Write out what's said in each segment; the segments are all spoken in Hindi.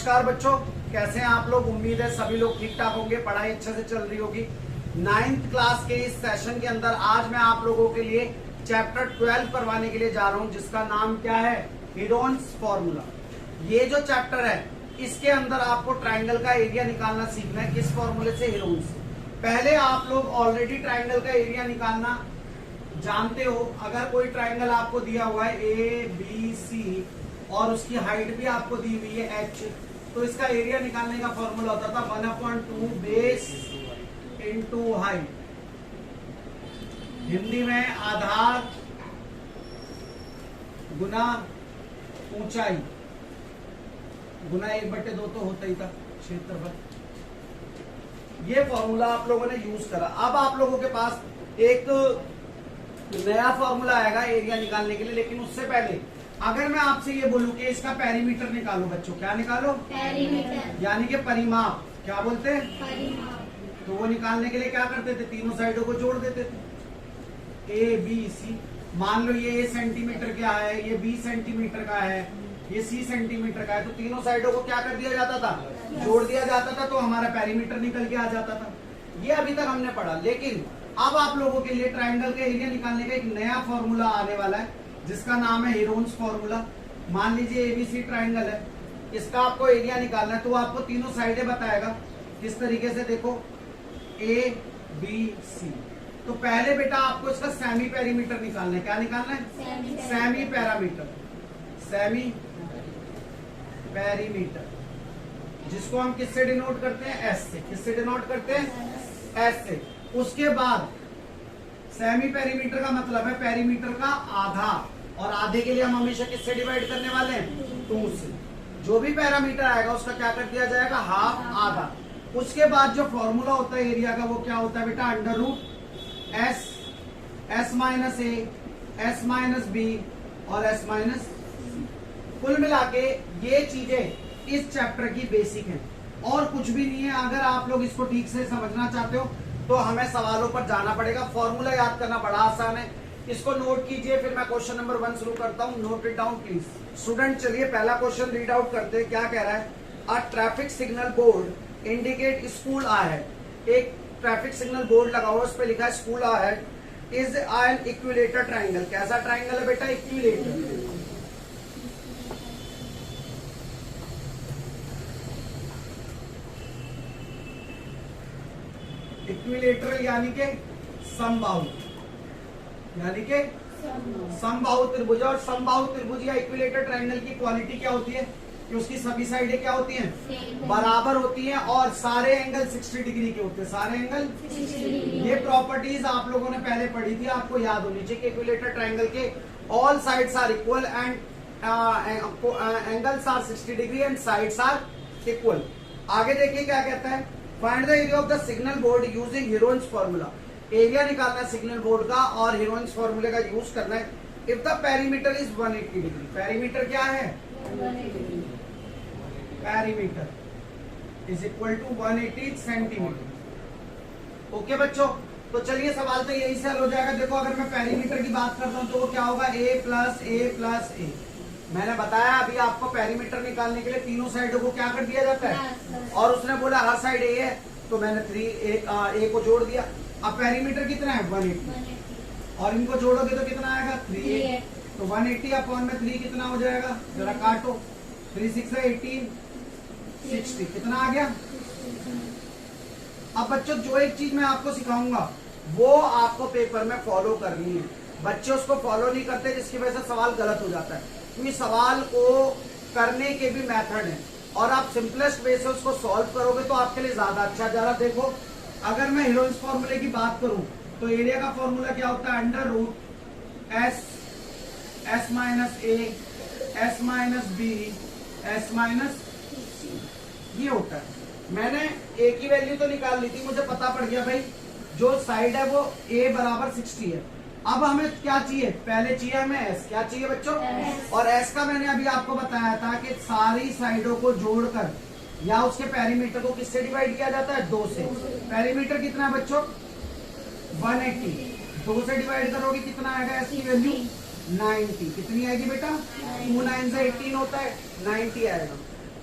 नमस्कार बच्चों, कैसे हैं आप लोग। उम्मीद है सभी लोग ठीक ठाक होंगे, पढ़ाई अच्छे से चल रही होगी। 9th क्लास के इस सेशन के अंदर आज मैं आप लोगों के लिए चैप्टर 12 करवाने के लिए जा रहा हूं, जिसका नाम क्या है, हेरोन्स फॉर्मूला। ये जो चैप्टर है इसके अंदर आपको ट्राइंगल का एरिया निकालना सीखना है। किस फॉर्मूले से, हेरोन्स से। पहले आप लोग ऑलरेडी ट्राइंगल का एरिया निकालना जानते हो। अगर कोई ट्राइंगल आपको दिया हुआ है ABC और उसकी हाइट भी आपको दी हुई है H, तो इसका एरिया निकालने का फॉर्मूला होता था 1/2 बेस इंटू हाइट। हिंदी में आधार गुना ऊंचाई गुना 1/2 तो होता ही था क्षेत्रफल। ये फॉर्मूला आप लोगों ने यूज करा। अब आप लोगों के पास एक नया फॉर्मूला आएगा एरिया निकालने के लिए, लेकिन उससे पहले अगर मैं आपसे ये बोलूं कि इसका पेरीमीटर निकालो बच्चों, क्या निकालो, पेरीमीटर, यानी कि परिमाप। क्या बोलते हैं, परिमाप। तो वो निकालने के लिए क्या करते थे, तीनों साइडों को जोड़ देते थे। ABC, मान लो ये A सेंटीमीटर का है, ये B सेंटीमीटर का है, ये C सेंटीमीटर का है, तो तीनों साइडों को क्या कर दिया जाता था, जोड़ दिया जाता था, तो हमारा पेरीमीटर निकल के आ जाता था। ये अभी तक हमने पढ़ा, लेकिन अब आप लोगों के लिए ट्राइंगल के एरिया निकालने का एक नया फॉर्मूला आने वाला है, जिसका नाम है हेरोन्स फॉर्मूला। मान लीजिए ABC ट्राइंगल है, इसका आपको एरिया निकालना है, तो आपको तीनों साइडें बताएगा किस तरीके से। देखो ABC, तो पहले बेटा आपको इसका सेमी पेरीमीटर निकालना है। क्या निकालना है, सेमी पैरामीटर, सेमी पेरीमीटर, जिसको हम किससे डिनोट करते हैं, S से। किससे डिनोट करते हैं, S से। उसके बाद सेमी पेरीमीटर का मतलब है पेरीमीटर का आधा, और आधे के लिए हम हमेशा किससे डिवाइड करने वाले हैं, 2 से। जो भी पैरामीटर आएगा उसका क्या कर दिया जाएगा, हाफ, आधा। उसके बाद जो फॉर्मूला होता है एरिया का, वो क्या होता है बेटा, √S, S minus A, S minus B और S माइनस C। कुल मिला के ये चीजें इस चैप्टर की बेसिक है और कुछ भी नहीं है। अगर आप लोग इसको ठीक से समझना चाहते हो तो हमें सवालों पर जाना पड़ेगा। फॉर्मूला याद करना बड़ा आसान है, इसको नोट कीजिए। फिर मैं क्वेश्चन नंबर 1 शुरू करता हूं, note it down please. Student चलिए पहला क्वेश्चन रीड आउट करते हैं। क्या कह रहा है, a traffic signal board indicate school ahead. एक ट्रैफिक सिग्नल बोर्ड लगा हुआ, उस पर लिखा है school ahead is an equilateral triangle. कैसा ट्राइंगल है बेटा, इक्विलेटर। इक्विलेटरल यानी के समबाहु, यानी के समबाहु त्रिभुज। और समबाहु त्रिभुज या इक्विलेटर ट्राइंगल की क्वालिटी क्या होती है कि उसकी सभी साइडें क्या होती हैं, बराबर होती हैं और सारे एंगल 60 डिग्री के होते हैं। सारे एंगल 60 डिग्री। ये प्रॉपर्टीज आप लोगों ने पहले पढ़ी थी, आपको याद होनी चाहिए कि इक्विलेटर ट्राइंगल के all sides are equal and angles are 60 degree and sides are equal. आगे देखिए क्या कहता है, find the area of the signal board using Heron's formula. Area निकालना है सिग्नल बोर्ड का और हेरोन्स फॉर्मूले का यूज करना है। If the perimeter is 180 degree, perimeter क्या है, perimeter is equal to 180 centimetre. Okay बच्चों, तो चलिए सवाल तो यही से हल हो जाएगा। देखो अगर मैं पेरीमीटर की बात करता हूं तो वो क्या होगा, A प्लस A। मैंने बताया अभी आपको पेरीमीटर निकालने के लिए तीनों साइडों को क्या कर दिया जाता है, और उसने बोला हर साइड A है, तो मैंने 3A को जोड़ दिया। अब पेरीमीटर कितना है, 180, और इनको जोड़ोगे तो कितना आएगा, 3A। तो 180 अपॉन में 3 कितना हो जाएगा, जरा काटो, 3 6 है 18, 60 कितना आ गया। अब बच्चों जो एक चीज मैं आपको सिखाऊंगा वो आपको पेपर में फॉलो करनी है। बच्चे उसको फॉलो नहीं करते, जिसकी वजह से सवाल गलत हो जाता है, क्योंकि सवाल को करने के भी मेथड है और आप सिंपलेस्ट वे से उसको सॉल्व करोगे तो आपके लिए ज्यादा अच्छा। जरा देखो, अगर मैं हेरोन्स फॉर्मूले की बात करूं तो एरिया का फॉर्मूला क्या होता है, √S, S minus A, S minus B, S minus C, ये होता है। मैंने A की वैल्यू तो निकाल ली थी, मुझे पता पड़ गया भाई जो साइड है वो A बराबर 60 है। अब हमें क्या चाहिए, पहले चाहिए हमें S। क्या चाहिए बच्चों, और S का मैंने अभी आपको बताया था कि सारी साइडों को जोड़कर या उसके पेरीमीटर को किससे डिवाइड किया जाता है, 2 से। पेरीमीटर कितना है बच्चों, 180, 2 से डिवाइड करोगे कितना आएगा, S की वैल्यू 90। कितनी आएगी बेटा, 2 9 से 18 होता है, 90 आएगा।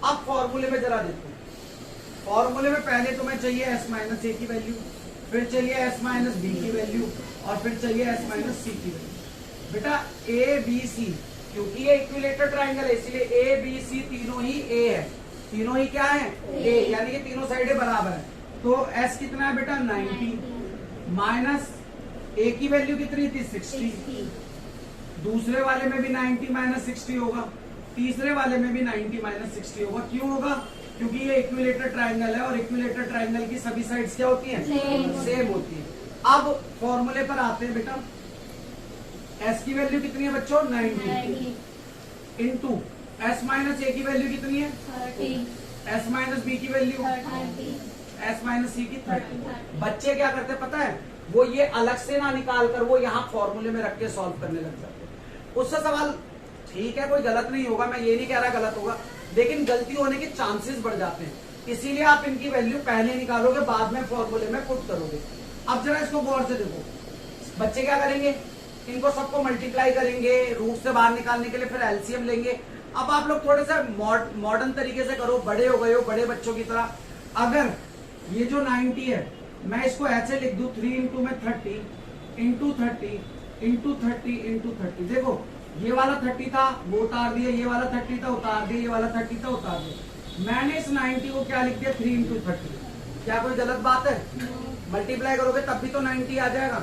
अब फॉर्मूले में जरा देखो, फॉर्मूले में पहले तुम्हें चाहिए s माइनस ए की वैल्यू, फिर चाहिए s माइनस बी की वैल्यू, और फिर चाहिए s माइनस सी की वैल्यू। बेटा ए बी सी, क्योंकि ये इक्विलेटरल ट्राइंगल है इसलिए ए बी सी तीनों ही ए है, तीनों ही क्या है ए, यानी कि तीनों साइडें बराबर है। तो s कितना है बेटा 90, माइनस ए की वैल्यू कितनी थी 60, दूसरे वाले में भी 90 माइनस 60 होगा, तीसरे वाले में भी 90 माइनस 60 होगा। क्यों होगा? क्योंकि ये इक्विलेटरल ट्राइंगल है और इक्विलेटरल ट्राइंगल की सभी साइड्स क्या होती हैं? सेम होती है। अब फॉर्मूले पर आते हैं बेटा, s की वैल्यू कितनी है बच्चों 90 इंटू s माइनस ए की वैल्यू कितनी है 30, s माइनस बी की वैल्यू 30, s माइनस सी की 30। बच्चे क्या करते हैं पता है, वो ये अलग से ना निकाल कर वो यहाँ फॉर्मूले में रख के सॉल्व करने लग जाते हैं। उससे सवाल ठीक है, कोई गलत नहीं होगा, मैं ये नहीं कह रहा गलत होगा, लेकिन गलती होने के चांसेस बढ़ जाते हैं। इसीलिए आप इनकी वैल्यू पहले निकालोगे, बाद में फॉर्मूले में पुट करोगे। अब जरा इसको गौर से देखो, बच्चे क्या करेंगे, इनको सबको मल्टीप्लाई करेंगे, रूट से बाहर निकालने के लिए फिर एलसीएम लेंगे। अब आप लोग थोड़े से मॉडर्न तरीके से करो, बड़े हो गए हो, बड़े बच्चों की तरह। अगर ये जो 90 है मैं इसको ऐसे लिख दूं 3 इंटू में 30 इंटू 30 इंटू 30 इंटू 30, देखो ये वाला 30 था वो उतार दिया, ये वाला 30 था उतार दिया, ये वाला 30 था उतार दिया। मैंने इस 90 को क्या लिख दिया 3 इंटू 30। क्या कोई गलत बात है? मल्टीप्लाई करोगे तब भी तो 90 आ जाएगा।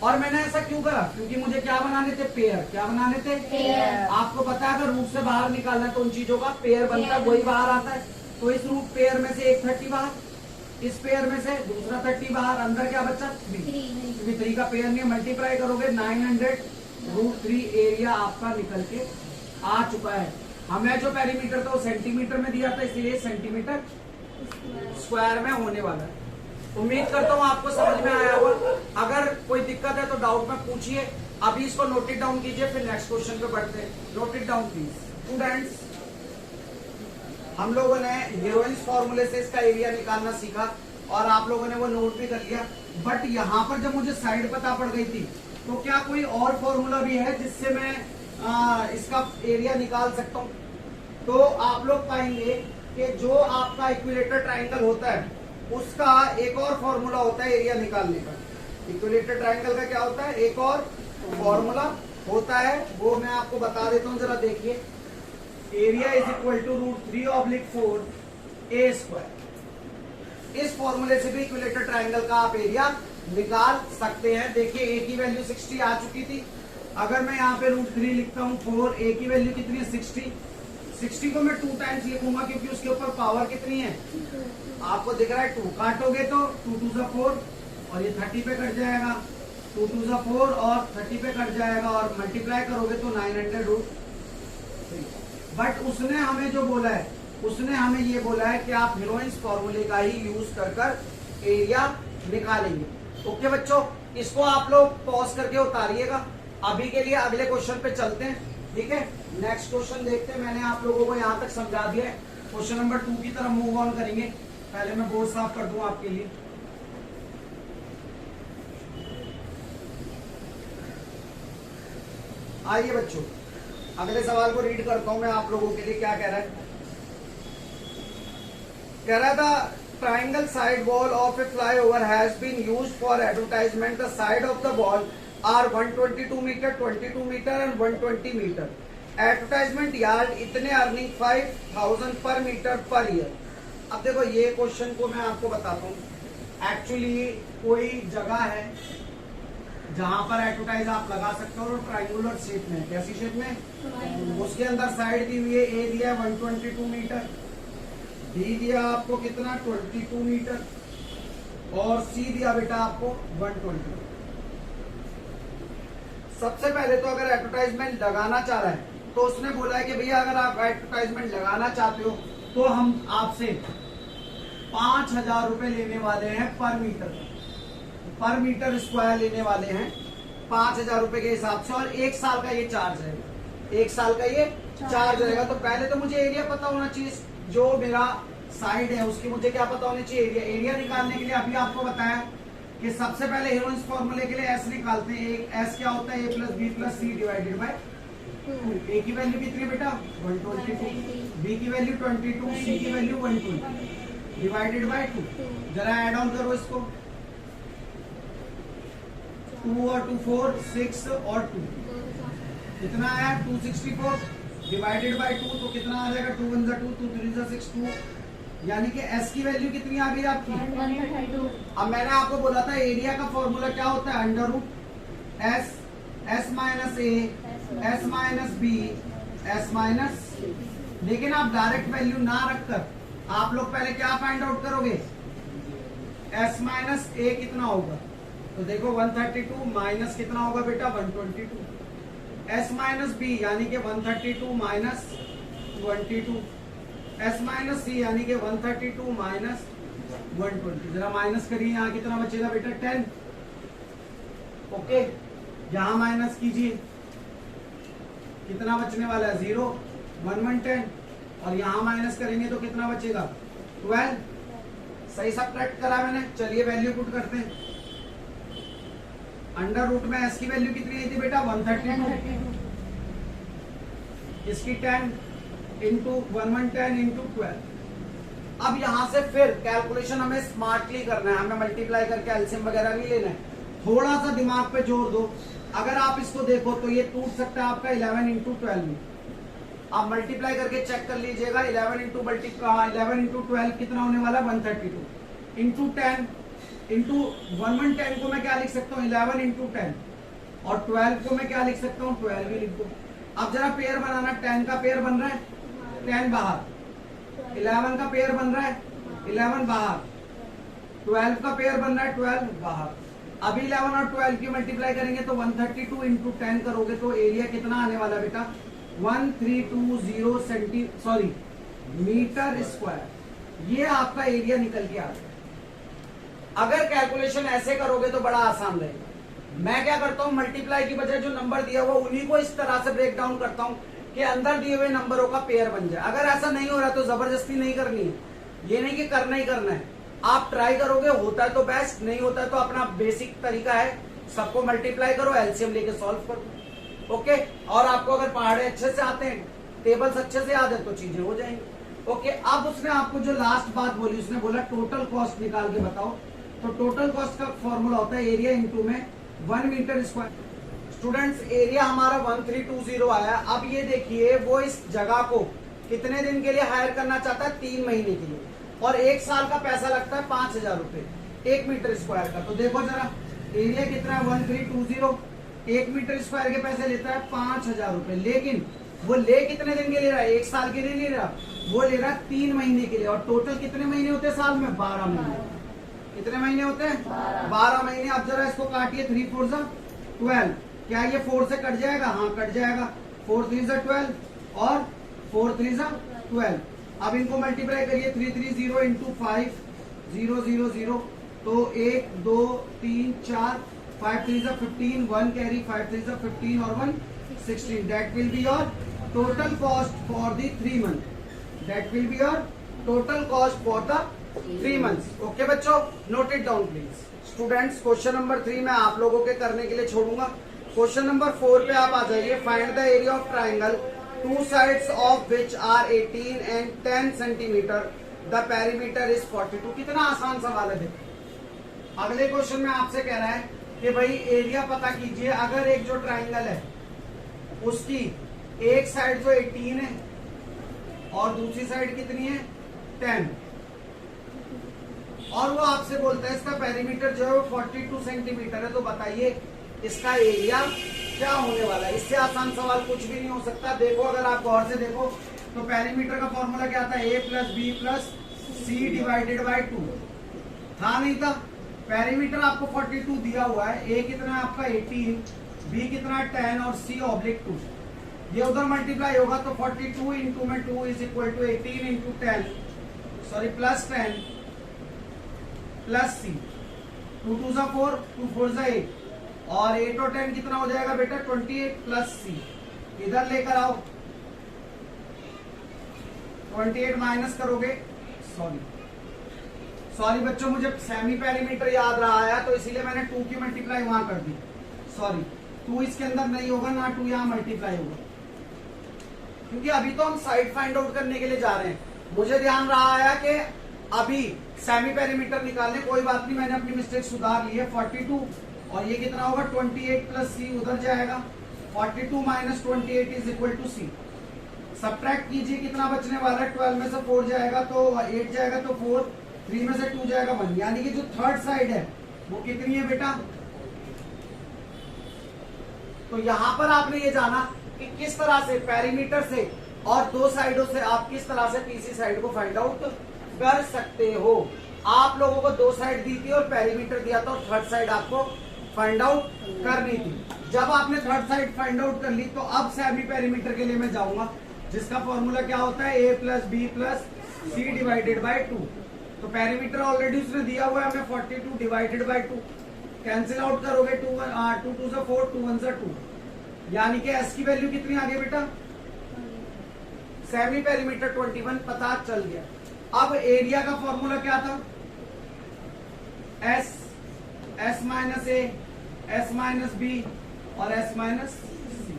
और मैंने ऐसा क्यों करा? क्योंकि मुझे क्या बनाने थे, पेयर। क्या बनाने थे? पेयर। आपको पता है अगर रूट से बाहर निकालना है तो उन चीजों का पेयर बनता है, वही बाहर आता है। तो इस रूट पेयर में से एक 30 बाहर, इस पेयर में से दूसरा 30 बाहर, अंदर क्या बचा 3, क्योंकि 3 का पेयर नहीं। मल्टीप्लाई करोगे 900√3 एरिया आपका निकल के आ चुका है। हमें जो पेरीमीटर था वो सेंटीमीटर में दिया था, इसलिए सेंटीमीटर स्क्वायर में होने वाला है। उम्मीद करता हूँ आपको समझ में आया होगा। अगर कोई दिक्कत है तो डाउट में पूछिए। अभी इसको नोट इट डाउन कीजिए, फिर नेक्स्ट क्वेश्चन पे बढ़ते हैं। Note it down please students. हम लोगों ने हीरोइंस फॉर्मूले से इसका एरिया निकालना सीखा और आप लोगों ने वो नोट भी कर लिया। बट यहाँ पर जब मुझे साइड पता पड़ गई थी तो क्या कोई और फॉर्मूला भी है जिससे मैं इसका एरिया निकाल सकता हूँ? तो आप लोग पाएंगे कि जो आपका इक्विलेटरल ट्राइंगल होता है उसका एक और फॉर्मूला होता है एरिया निकालने का। इक्विलेटरल ट्राइंगल का क्या होता है? एक और फॉर्मूला होता है, वो मैं आपको बता देता हूँ, जरा देखिए। Area is equal to √3/4 a square. इस फॉर्मूले से भी इक्विलेटरल ट्राइंगल का आप एरिया निकाल सकते हैं। देखिए ए की वैल्यू 60 आ चुकी थी। अगर मैं यहाँ पे √3 लिखता हूँ 4, ए की वैल्यू कितनी है 60 को मैं 2 टाइम्स लिखूंगा क्योंकि उसके ऊपर पावर कितनी है, आपको दिख रहा है 2। काटोगे तो 2 2 जा 4 और ये 30 पे कट जाएगा, 2 2 जा 4 और 30 पे कट जाएगा, और मल्टीप्लाई करोगे तो 900√3। बट उसने हमें जो बोला है, उसने हमें ये बोला है कि आप हीरोइंस फॉर्मूले का ही यूज कर एरिया निकालेंगे। ओके बच्चों, इसको आप लोग पॉज करके उतारिएगा। अभी के लिए अगले क्वेश्चन पे चलते हैं, ठीक है। नेक्स्ट क्वेश्चन देखते हैं। मैंने आप लोगों को यहाँ तक समझा दिया है। क्वेश्चन नंबर 2 की तरफ मूव ऑन करेंगे। पहले मैं बोर्ड साफ कर दूं आपके लिए। आइए बच्चों, अगले सवाल को रीड करता हूं मैं आप लोगों के लिए। क्या कह रहा है? कह रहा था triangle side wall of a flyover has been used for advertisement. The side of the wall are 122 metre, 22 metre and 120 metre. Advertisement yard इतने earning 5000 per metre per year. अब देखो ये क्वेश्चन को मैं आपको बताता हूँ। एक्चुअली कोई जगह है जहां पर एडवर्टाइज आप लगा सकते हो, और ट्राइंगुलर शेप में। कैसी शेप में? उसके अंदर साइड दी हुई है, ए दिया 122 मीटर, बी दिया आपको कितना 22 मीटर, और सी दिया बेटा आपको 120। सबसे पहले तो अगर एडवर्टाइजमेंट लगाना चाह रहा है तो उसने बोला है कि भैया अगर आप एडवर्टाइजमेंट लगाना चाहते हो तो हम आपसे 5000 रुपए लेने वाले हैं पर मीटर स्क्वायर लेने वाले हैं 5000 रुपए के हिसाब से, और 1 साल का ये चार्ज रहेगा। 1 साल का ये चार्ज रहेगा। तो पहले तो मुझे एरिया पता होना चाहिए, जो मेरा साइड है उसकी मुझे क्या पता होनी चाहिए, एरिया निकालने के लिए अभी आपको बताया कि सबसे पहले हीरोइंस फॉर्मूले के लिए एस निकालते हैं। एस क्या होता है? a + b + c divided by ए की वैल्यू कितनी बेटा 122, बी की वैल्यू 22, सी की वैल्यू 120 डिवाइडेड बाय 2। जरा ऐड ऑन करो इसको, 2 और 2 4, 6 और 2 कितना आया 264 डिवाइडेड बाय 2, तो कितना आ जाएगा 2 1 2, 2 3 6 2, यानी कि एस की वैल्यू कितनी आ गई आपकी 132। अब मैंने आपको बोला था एरिया का फॉर्मूला क्या होता है, under root S, S minus A, S minus B, S minus C. लेकिन आप डायरेक्ट वैल्यू ना रखकर आप लोग पहले क्या फाइंड आउट करोगे, एस माइनस ए कितना होगा, तो देखो 132 माइनस कितना होगा बेटा 122, एस माइनस बी यानी कि 132 माइनस 22, एस माइनस सी यानी कि 132 माइनस 120। जरा माइनस करिए, यहाँ कितना बचेगा बेटा 10। ओके, यहां माइनस कीजिए, कितना बचने वाला है 0, 1 1 10, और यहां माइनस करेंगे तो कितना बचेगा 12। सही सब्ट्रैक्ट करा मैंने, चलिए वैल्यू पुट करते हैं। अंडर रूट में एस की वैल्यू कितनी आई थी बेटा 132, इसकी 10 इंटू 1 1 10 इंटू 12। अब यहां से फिर कैलकुलेशन हमें स्मार्टली करना है, हमें मल्टीप्लाई करके एलसीएम वगैरह नहीं लेना है, थोड़ा सा दिमाग पे जोर दो। अगर आप इसको देखो तो ये टूट सकता है आपका 11 इंटू 12 में, आप मल्टीप्लाई करके चेक कर लीजिएगा। 11 इंटू 12 कितना होने वाला 132 इंटू 10 इंटू 1 1 10 को मैं क्या लिख सकता हूँ 11 इंटू 10, और 12 को मैं क्या लिख सकता हूँ 12 ही लिख दो। अब जरा पेयर बनाना, 10 का पेयर बन रहा है 10 बाहर, 11 का पेयर बन रहा है 11 बाहर, 12 का पेयर बन रहा है 12 बाहर। अभी 11 और 12 की मल्टीप्लाई करेंगे तो 132 इंटू 10 करोगे तो एरिया कितना आने वाला बेटा 1320 मीटर स्क्वायर। ये आपका एरिया निकल के आ गया। अगर कैलकुलेशन ऐसे करोगे तो बड़ा आसान रहेगा। मैं क्या करता हूं, मल्टीप्लाई की बजाय जो नंबर दिया हुआ उन्हीं को इस तरह से ब्रेक डाउन करता हूं कि अंदर दिए हुए नंबरों का पेयर बन जाए। अगर ऐसा नहीं हो रहा तो जबरदस्ती नहीं करनी है, ये नहीं कि करना ही करना है, आप ट्राई करोगे, होता है तो बेस्ट, नहीं होता है तो अपना बेसिक तरीका है, सबको मल्टीप्लाई करो, एलसीएम लेके सॉल्व करो। ओके, और आपको अगर पहाड़े अच्छे से आते हैं, टेबल्स अच्छे से याद है तो चीजें हो जाएंगी। ओके, अब उसने आपको जो लास्ट बात बोली, उसने बोला टोटल कॉस्ट निकाल के बताओ। तो टोटल कॉस्ट का फॉर्मूला होता है एरिया इंटू में 1 मीटर स्क्वायर। स्टूडेंट्स, एरिया हमारा 1320 आया। अब ये देखिए, वो इस जगह को कितने दिन के लिए हायर करना चाहता है 3 महीने के लिए, और 1 साल का पैसा लगता है 5000 रुपए 1 मीटर स्क्वायर का। तो देखो जरा, एरिया कितना है 1320, 1 मीटर स्क्वायर के पैसे लेता है 5000 रुपए, लेकिन वो ले कितने दिन के ले रहा है, 1 साल के लिए ले रहा, वो ले रहा है 3 महीने के लिए। और टोटल कितने महीने होते हैं साल में 12 महीने। कितने महीने होते हैं 12 महीने। अब जरा इसको काटिए, 3 4 12, क्या ये 4 से कट जाएगा, हाँ कट जाएगा, 4 3 12 और 4 3 12। अब इनको मल्टीप्लाई करिए, 330 इंटू 5 0 0 0, तो 1 2 3 4 5 3 15, 1 कैरी, 5 3 15 और 1 16। That will be your total cost for the 3 month. That will be your total cost for the 3 months. Okay बच्चों, note it down please. Students, question number 3 मैं आप लोगों के करने के लिए छोड़ूंगा। क्वेश्चन नंबर 4 पे आप आ जाइए। Find the area of triangle, 2 sides of which are 18 and 10 centimeter. The perimeter is 42। कितना आसान सवाल है। देखो, अगले क्वेश्चन में आपसे कह रहा है कि भाई एरिया पता कीजिए। अगर एक जो ट्राइंगल है उसकी एक साइड जो 18 है और दूसरी साइड कितनी है 10, और वो आपसे बोलता है इसका पेरीमीटर जो है वो 42 सेंटीमीटर है, तो बताइए इसका एरिया क्या होने वाला है। इससे आसान सवाल कुछ भी नहीं हो सकता। देखो, अगर आप गौर से देखो तो पेरीमीटर का फॉर्मूला क्या था, a plus B plus C divided by 2 था, नहीं था। पेरीमीटर आपको 42 दिया हुआ है, a कितना है आपका 18, b कितना है 10 और c ऑब्लिक 2। ये उधर मल्टीप्लाई होगा तो 42 इंटू में 2 is equal to 18 into 10 plus 10 plus c, 2 2 4, 2 4 8, और 8 और 10 कितना हो जाएगा बेटा 28 प्लस c। इधर लेकर आओ, 28 माइनस करोगे, सॉरी बच्चों, मुझे सेमी पेरीमीटर याद रहा है तो इसीलिए मैंने 2 की मल्टीप्लाई वहां कर दी। सॉरी, 2 इसके अंदर नहीं होगा ना, 2 यहाँ मल्टीप्लाई होगा। क्योंकि अभी तो हम साइड फाइंड आउट करने के लिए जा रहे हैं। मुझे ध्यान रहा है कि अभी सेमी पेरीमीटर निकालने, कोई बात नहीं, मैंने अपनी मिस्टेक सुधार ली है। 42 और ये कितना होगा 28 प्लस सी उधर जाएगा, 42 minus 28 is equal to C. Subtract कीजिए, कितना बचने वाला है, 12 में से 4 जाएगा तो 8 जाएगा तो 4, 3 में से 2 जाएगा 1, यानी कि जो थर्ड साइड है वो कितनी है बेटा। तो यहां पर आपने ये जाना कि किस तरह से पेरीमीटर से और दो साइडों से आप किस तरह से तीसरी साइड को फाइंड आउट कर सकते हो। आप लोगों को दो साइड दी थी और पेरीमीटर दिया था और थर्ड साइड आपको फाइंड आउट करनी थी। जब आपने थर्ड साइड फाइंड आउट कर ली तो अब सेमी पेरीमीटर के लिए मैं जाऊंगा, जिसका फॉर्मूला क्या होता है, a plus B plus C divided by 2। तो पेरीमीटर ऑलरेडी उसने दिया हुआ है हमें 42 डिवाइडेड बाई 2, कैंसिल आउट करोगे 2 2 से 4, 2 1 से 2, यानी कि s की वैल्यू कितनी आ गई बेटा, सेमी पेरीमीटर 21 पता चल गया। अब एरिया का फॉर्मूला क्या था, s माइनस ए, s माइनस बी और s माइनस सी।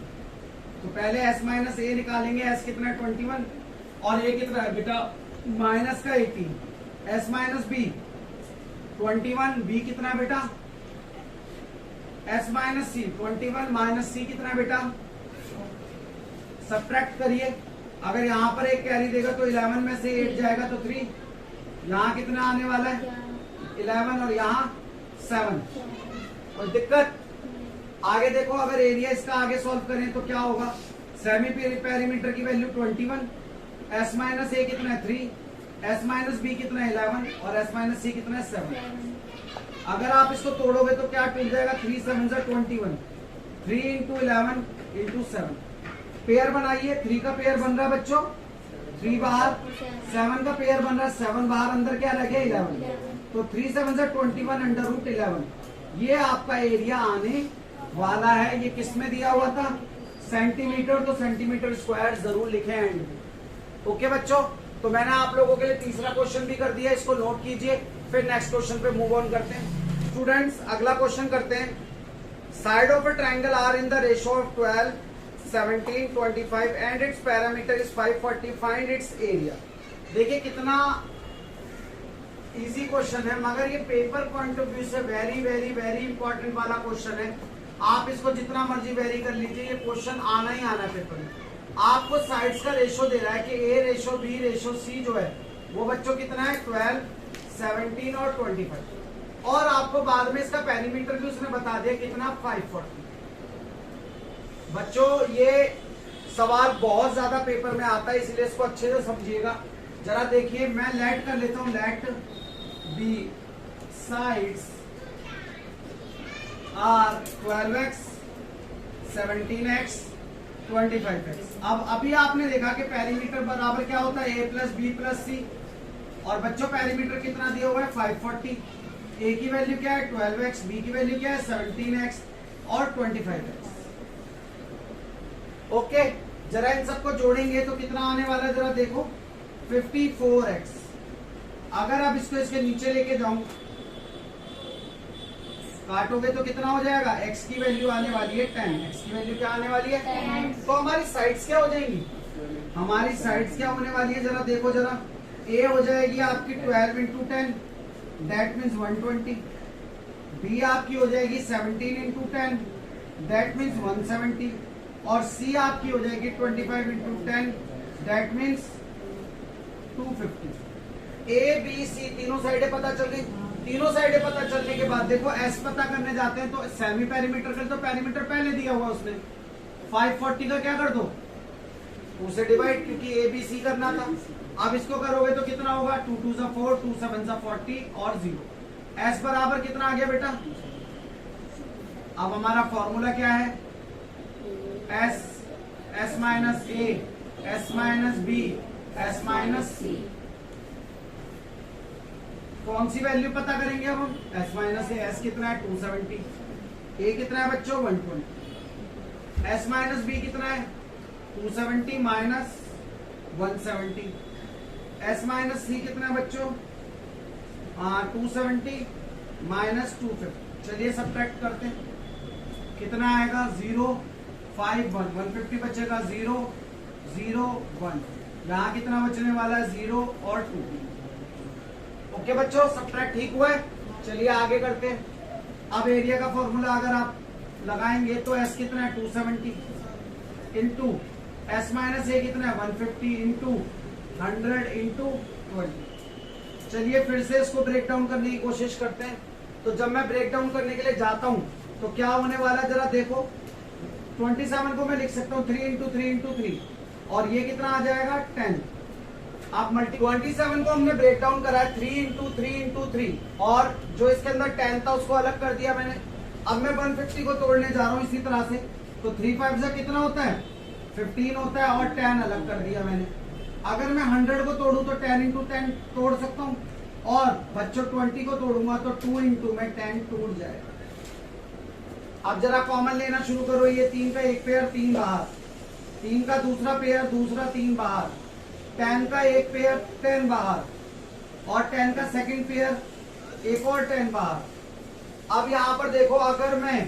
तो पहले s माइनस ए निकालेंगे, s कितना है 21 और ये कितना है बेटा माइनस का 18, s माइनस बी 21, b कितना है बेटा s माइनस सी 21 माइनस सी कितना है बेटा, सब्ट्रैक्ट करिए। अगर यहाँ पर एक कैरी देगा तो 11 में से 8 जाएगा तो 3, यहाँ कितना आने वाला है 11 और यहाँ 7। और दिक्कत आगे देखो, अगर एरिया इसका आगे सॉल्व करें तो क्या होगा, सेमी पेरीमीटर की वैल्यू 21, s माइनस ए कितना है 3, s माइनस बी कितना है 11 और s माइनस सी कितना है 7। अगर आप इसको तोड़ोगे तो क्या टूट जाएगा, 3 7 21, 3 इंटू 11 इंटू 7। पेयर बनाइए, 3 का पेयर बन रहा है बच्चों, 3 बाहर, 7 का पेयर बन रहा है, 7 बाहर, अंदर क्या लगे 11, तो 3 7 21 अंडर रूट 11। ये आपका एरिया आने वाला है। ये किस में दिया हुआ था, सेंटीमीटर, तो सेंटीमीटर स्क्वायर जरूर लिखें एंड में। ओके बच्चों, तो मैंने आप लोगों के लिए तीसरा क्वेश्चन भी कर दिया, इसको नोट कीजिए, फिर नेक्स्ट क्वेश्चन पे मूव ऑन करते हैं। स्टूडेंट्स अगला क्वेश्चन करते हैं। Side of a triangle are in the ratio of 12 17 25 and its parameter is 540, find its area. देखिए कितना इजी क्वेश्चन है, मगर ये पेपर पॉइंट ऑफ व्यू से वेरी वेरी वेरी इंपॉर्टेंट वाला क्वेश्चन है। आप इसको जितना मर्जी वेरी कर लीजिए, ये क्वेश्चन आना ही आना है पेपर में। आपको साइड्स का रेशो दे रहा है कि a ratio b ratio c जो है वो बच्चों कितना है 12 17 और 25, और आपको बाद में इसका पेरीमीटर भी उसने बता दिया कितना 540। बच्चों ये सवाल बहुत ज्यादा पेपर में आता है, इसलिए इसको अच्छे से समझिएगा। जरा देखिए, मैं लेट कर लेता हूं, late B sides are 12x 17x 25x। अब अभी आपने देखा कि पेरीमीटर बराबर क्या होता है a प्लस बी प्लस सी, और बच्चों पेरीमीटर कितना दिया हुआ है 540। a की वैल्यू क्या है 12x, b की वैल्यू क्या है 17x और 25x। ओके, जरा इन सबको जोड़ेंगे तो कितना आने वाला है, जरा देखो 54x। अगर अब इसको इसके नीचे लेके जाऊं, काटोगे तो कितना हो जाएगा, x की वैल्यू आने वाली है 10, x की वैल्यू क्या आने वाली है 10। तो हमारी साइड्स क्या हो जाएंगी, हमारी साइड्स क्या होने वाली है, जरा देखो, जरा a हो जाएगी आपकी 12 इंटू 10 दैट मीन्स 120, b आपकी हो जाएगी 17 इंटू 10 दैट मीन्स 170, और c आपकी हो जाएगी 25 into 10 that means 250। a b c तीनों साइडें पता चल गई। तीनों साइडें पता चलने के बाद देखो s पता करने जाते हैं तो सेमी पेरीमीटर कर दो, पेरीमीटर पहले दिया हुआ उसने, 540 का क्या कर दो उसे डिवाइड, क्योंकि a b c करना था। अब इसको करोगे तो कितना होगा 2 2 से 4, 2 7 से 40 और 0। s बराबर कितना आ गया बेटा, अब हमारा फॉर्मूला क्या है, s minus a, s minus b, s minus c। कौन सी वैल्यू पता करेंगे अब हम, s माइनस ए, s कितना है 270, a कितना है बच्चों 120, s माइनस b कितना है 270 माइनस 170, s माइनस c कितना है बच्चों 270 माइनस 250। चलिए सब्ट्रैक्ट करते हैं, कितना आएगा 0 5 1 150 बचेगा 0 0 1। यहाँ कितना बचने वाला है 0 और 2। ओके बच्चों, सब्ट्रैक्ट ठीक हुआ है। चलिए आगे करते हैं। अब एरिया का फॉर्मूला अगर आप लगाएंगे तो एस कितना है 270 इंटू एस माइनस ए कितना है 150 इंटू 100 इंटू 20। चलिए फिर से इसको ब्रेक डाउन करने की कोशिश करते हैं। तो जब मैं ब्रेक डाउन करने के लिए जाता हूं तो क्या होने वाला है जरा देखो। 27 को मैं लिख सकता हूँ 3 इंटू 3 इंटू 3 और ये कितना आ जाएगा 10। आप 27 को हमने ब्रेक डाउन करा है 3 इंटू 3 इंटू 3 और जो इसके अंदर 10 था उसको अलग कर दिया मैंने। अब मैं 150 को तोड़ने जा रहा हूँ इसी तरह से। तो 3 5 से कितना होता है 15 होता है और 10 अलग कर दिया मैंने। अगर मैं 100 को तोड़ू तो 10 इंटू 10 तोड़ सकता हूँ और बच्चों 20 को तोड़ूंगा तो 2 इंटू में 10 टूट जाएगा। अब जरा कॉमन लेना शुरू करो। ये 3 का एक पेयर 3 बाहर, 3 का दूसरा पेयर दूसरा 3 बाहर, 10 का एक पेयर 10 बाहर और 10 का सेकंड पेयर एक और 10 बाहर। अब यहाँ पर देखो अगर मैं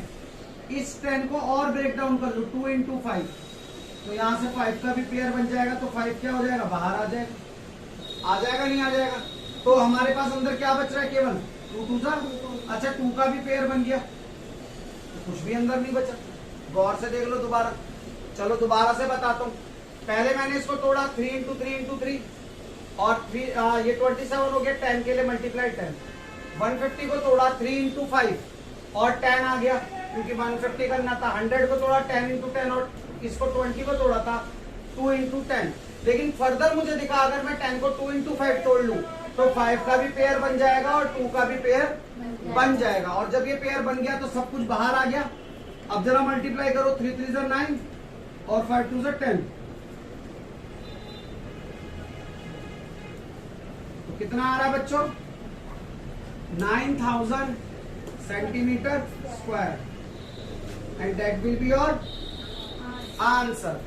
इस 10 को और ब्रेक डाउन कर लूं 2 इंटू 5 तो यहाँ से 5 का भी पेयर बन जाएगा। तो 5 क्या हो जाएगा बाहर आ जाएगा। आ जाएगा नहीं आ जाएगा। तो हमारे पास अंदर क्या बच रहा है केवल 2 2 सा। अच्छा 2 का भी पेयर बन गया तो कुछ भी अंदर नहीं बचा। गौर से देख लो दोबारा। चलो दोबारा से बताता हूँ। पहले मैंने इसको तोड़ा 3 इंटू 3 इंटू 3 और ये 27 हो गया 10 के लिए मल्टीप्लाई 10। 150 को तोड़ा 3 इंटू 5 और 10 आ गया क्योंकि 150 करना था। 100 को तोड़ा 10 इंटू 10 और इसको 20 को तोड़ा था 2 इंटू 10। लेकिन फर्दर मुझे दिखा अगर मैं 10 को 2 इंटू 5 तोड़ लूं तो 5 का भी पेयर बन जाएगा और 2 का भी पेयर बन जाएगा। और जब ये पेयर बन गया तो सब कुछ बाहर आ गया। अब जरा मल्टीप्लाई करो 3 3 से 9 और 5 2 से 10 तो कितना आ रहा है बच्चों 9000 centimetre square and that will be your answer.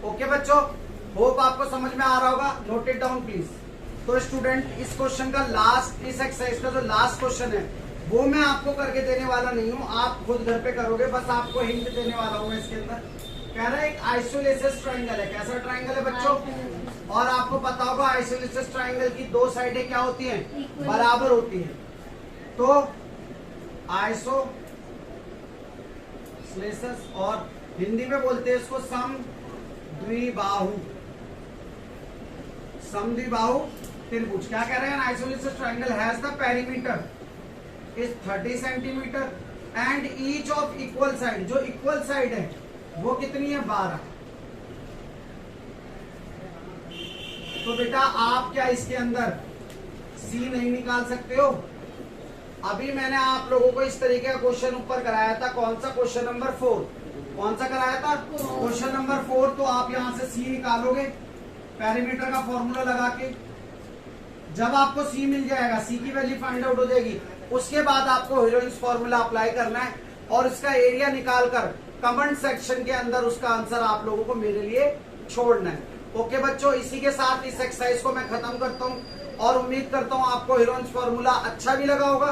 Okay बच्चों, होप आपको समझ में आ रहा होगा। Note it down please. तो स्टूडेंट इस क्वेश्चन का लास्ट, इस एक्सरसाइज का जो लास्ट क्वेश्चन है वो मैं आपको करके देने वाला नहीं हूँ, आप खुद घर पे करोगे। बस आपको हिंट देने वाला हूँ मैं इसके अंदर। कह रहा है एक आइसोलेसिस ट्राइंगल है। कैसा ट्राइंगल है बच्चों? और आपको पता होगा आइसोलेसिस ट्राइंगल की दो साइडें क्या होती हैं? बराबर होती हैं। तो आइसोलेसिस और हिंदी में बोलते हैं इसको समद्विबाहु। समद्विबाहु त्रिभुज। क्या कह रहे हैं? Isosceles triangle has the perimeter is 30 centimetre and each of equal side, जो इक्वल साइड है वो कितनी है? 12। तो बेटा आप क्या इसके अंदर सी नहीं निकाल सकते हो? अभी मैंने आप लोगों को इस तरीके का क्वेश्चन ऊपर कराया था। कौन सा? Question number 4। कौन सा कराया था? Question number 4। तो आप यहां से सी निकालोगे पेरीमीटर का फॉर्मूला लगा के। जब आपको सी मिल जाएगा, सी की वैल्यू फाइंड आउट हो जाएगी, उसके बाद आपको हीरोइंस फॉर्मूला अप्लाई करना है और इसका एरिया निकालकर कमेंट सेक्शन के अंदर उसका आंसर आप लोगों को मेरे लिए छोड़ना है। ओके बच्चों, इसी के साथ इस एक्सरसाइज को मैं खत्म करता हूँ और उम्मीद करता हूँ आपको हीरोइंस फॉर्मूला अच्छा भी लगा होगा,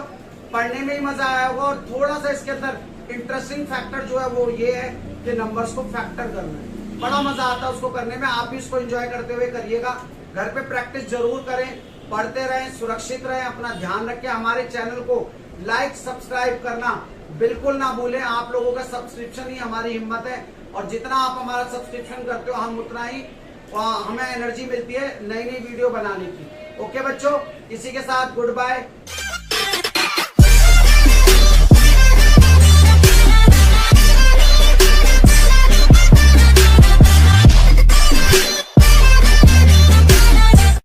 पढ़ने में ही मजा आया होगा और थोड़ा सा इसके अंदर इंटरेस्टिंग फैक्टर जो है वो ये है कि नंबर्स को फैक्टर करना है। बड़ा मजा आता है उसको करने में। आप भी इसको एंजॉय करते हुए करिएगा। घर पे प्रैक्टिस जरूर करें, पढ़ते रहें, सुरक्षित रहें, अपना ध्यान रखें। हमारे चैनल को लाइक सब्सक्राइब करना बिल्कुल ना भूलें। आप लोगों का सब्सक्रिप्शन ही हमारी हिम्मत है और जितना आप हमारा सब्सक्रिप्शन करते हो हम उतना ही हमें एनर्जी मिलती है नई नई वीडियो बनाने की। ओके बच्चों, इसी के साथ गुड बाय।